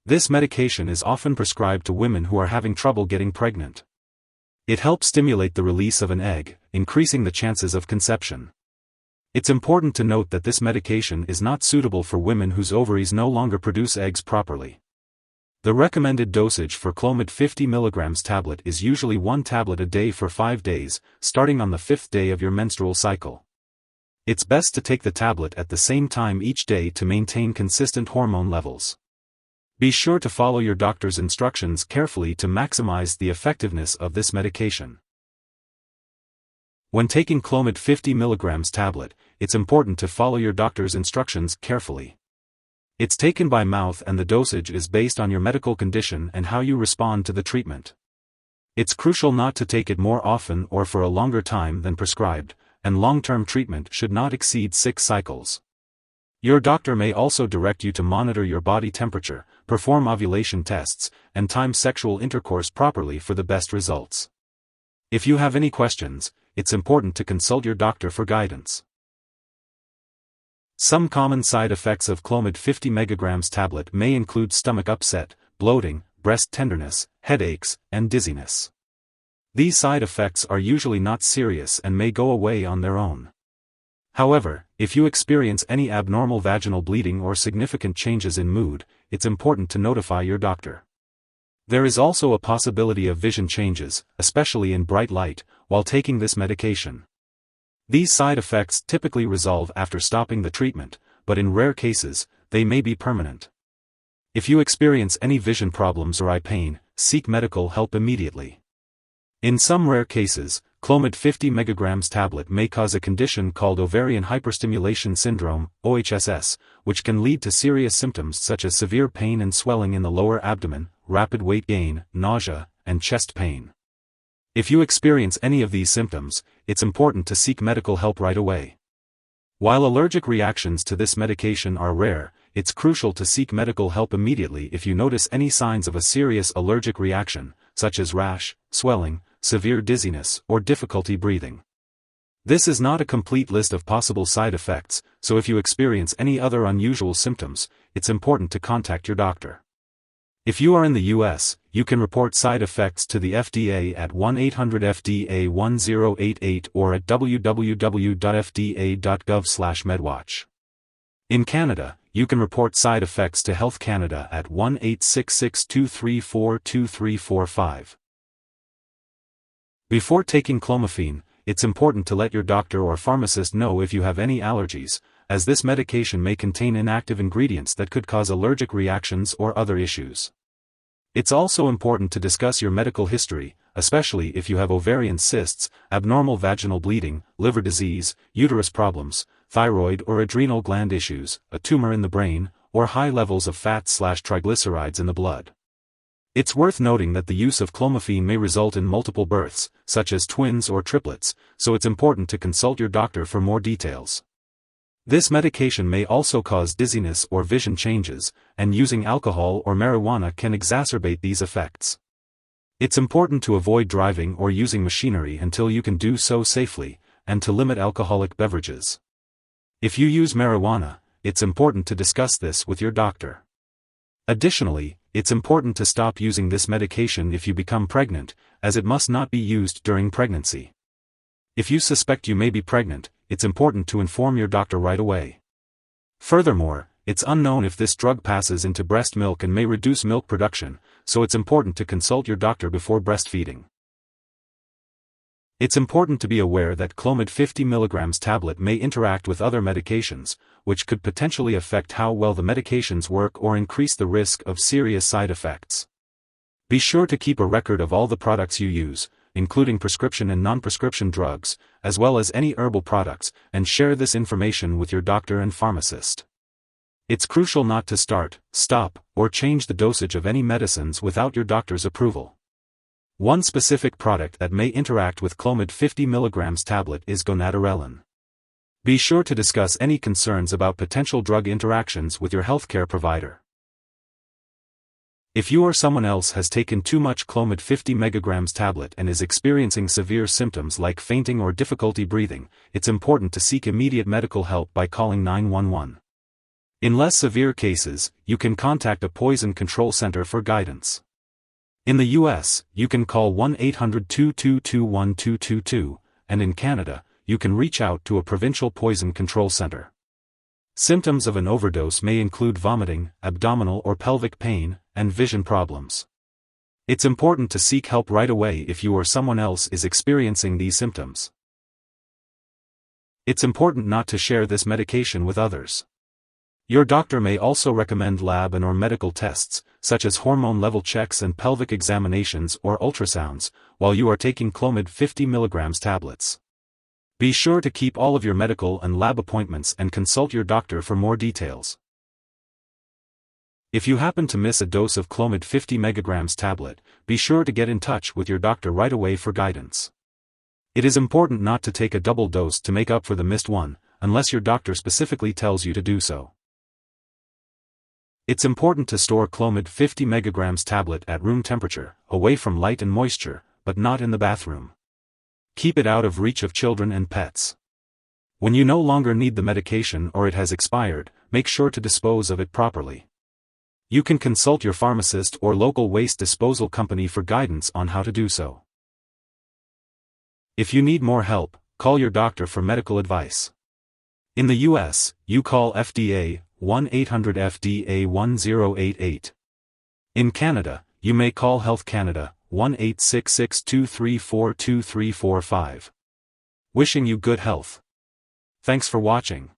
This medication is often prescribed to women who are having trouble getting pregnant. It helps stimulate the release of an egg, increasing the chances of conception. It's important to note that this medication is not suitable for women whose ovaries no longer produce eggs properly. The recommended dosage for Clomid 50 mg tablet is usually 1 tablet a day for 5 days, starting on the 5th day of your menstrual cycle. It's best to take the tablet at the same time each day to maintain consistent hormone levels. Be sure to follow your doctor's instructions carefully to maximize the effectiveness of this medication. When taking Clomid 50 mg tablet, it's important to follow your doctor's instructions carefully. It's taken by mouth and the dosage is based on your medical condition and how you respond to the treatment. It's crucial not to take it more often or for a longer time than prescribed, and long-term treatment should not exceed 6 cycles. Your doctor may also direct you to monitor your body temperature, perform ovulation tests, and time sexual intercourse properly for the best results. If you have any questions, it's important to consult your doctor for guidance. Some common side effects of Clomid 50 mg tablet may include stomach upset, bloating, breast tenderness, headaches, and dizziness. These side effects are usually not serious and may go away on their own. However, if you experience any abnormal vaginal bleeding or significant changes in mood, it's important to notify your doctor. There is also a possibility of vision changes, especially in bright light, while taking this medication. These side effects typically resolve after stopping the treatment, but in rare cases, they may be permanent. If you experience any vision problems or eye pain, seek medical help immediately. In some rare cases, Clomid 50 mg tablet may cause a condition called ovarian hyperstimulation syndrome, OHSS, which can lead to serious symptoms such as severe pain and swelling in the lower abdomen, rapid weight gain, nausea, and chest pain. If you experience any of these symptoms, it's important to seek medical help right away. While allergic reactions to this medication are rare, it's crucial to seek medical help immediately if you notice any signs of a serious allergic reaction, such as rash, swelling, severe dizziness, or difficulty breathing. This is not a complete list of possible side effects, so if you experience any other unusual symptoms, it's important to contact your doctor. If you are in the US, you can report side effects to the FDA at 1-800-FDA-1088 or at www.fda.gov/medwatch. In Canada, you can report side effects to Health Canada at 1-866-234-2345. Before taking clomiphene, it's important to let your doctor or pharmacist know if you have any allergies, as this medication may contain inactive ingredients that could cause allergic reactions or other issues. It's also important to discuss your medical history, especially if you have ovarian cysts, abnormal vaginal bleeding, liver disease, uterus problems, thyroid or adrenal gland issues, a tumor in the brain, or high levels of fat/triglycerides in the blood. It's worth noting that the use of clomiphene may result in multiple births, such as twins or triplets, so it's important to consult your doctor for more details. This medication may also cause dizziness or vision changes, and using alcohol or marijuana can exacerbate these effects. It's important to avoid driving or using machinery until you can do so safely, and to limit alcoholic beverages. If you use marijuana, it's important to discuss this with your doctor. Additionally, it's important to stop using this medication if you become pregnant, as it must not be used during pregnancy. If you suspect you may be pregnant, it's important to inform your doctor right away. Furthermore, it's unknown if this drug passes into breast milk and may reduce milk production, so it's important to consult your doctor before breastfeeding. It's important to be aware that Clomid 50 mg tablet may interact with other medications, which could potentially affect how well the medications work or increase the risk of serious side effects. Be sure to keep a record of all the products you use, including prescription and non-prescription drugs, as well as any herbal products, and share this information with your doctor and pharmacist. It's crucial not to start, stop, or change the dosage of any medicines without your doctor's approval. One specific product that may interact with Clomid 50 mg tablet is gonadorelin. Be sure to discuss any concerns about potential drug interactions with your healthcare provider. If you or someone else has taken too much Clomid 50 mg tablet and is experiencing severe symptoms like fainting or difficulty breathing, it's important to seek immediate medical help by calling 911. In less severe cases, you can contact a poison control center for guidance. In the US, you can call 1-800-222-1222, and in Canada, you can reach out to a provincial poison control center. Symptoms of an overdose may include vomiting, abdominal or pelvic pain, and vision problems. It's important to seek help right away if you or someone else is experiencing these symptoms. It's important not to share this medication with others. Your doctor may also recommend lab and/or medical tests, such as hormone level checks and pelvic examinations or ultrasounds, while you are taking Clomid 50 mg tablets. Be sure to keep all of your medical and lab appointments and consult your doctor for more details. If you happen to miss a dose of Clomid 50 mg tablet, be sure to get in touch with your doctor right away for guidance. It is important not to take a double dose to make up for the missed one, unless your doctor specifically tells you to do so. It's important to store Clomid 50 mg tablet at room temperature, away from light and moisture, but not in the bathroom. Keep it out of reach of children and pets. When you no longer need the medication or it has expired, make sure to dispose of it properly. You can consult your pharmacist or local waste disposal company for guidance on how to do so. If you need more help, call your doctor for medical advice. In the US, you call FDA, 1-800-FDA-1088. In Canada, you may call Health Canada, 1-866-234-2345. Wishing you good health. Thanks for watching.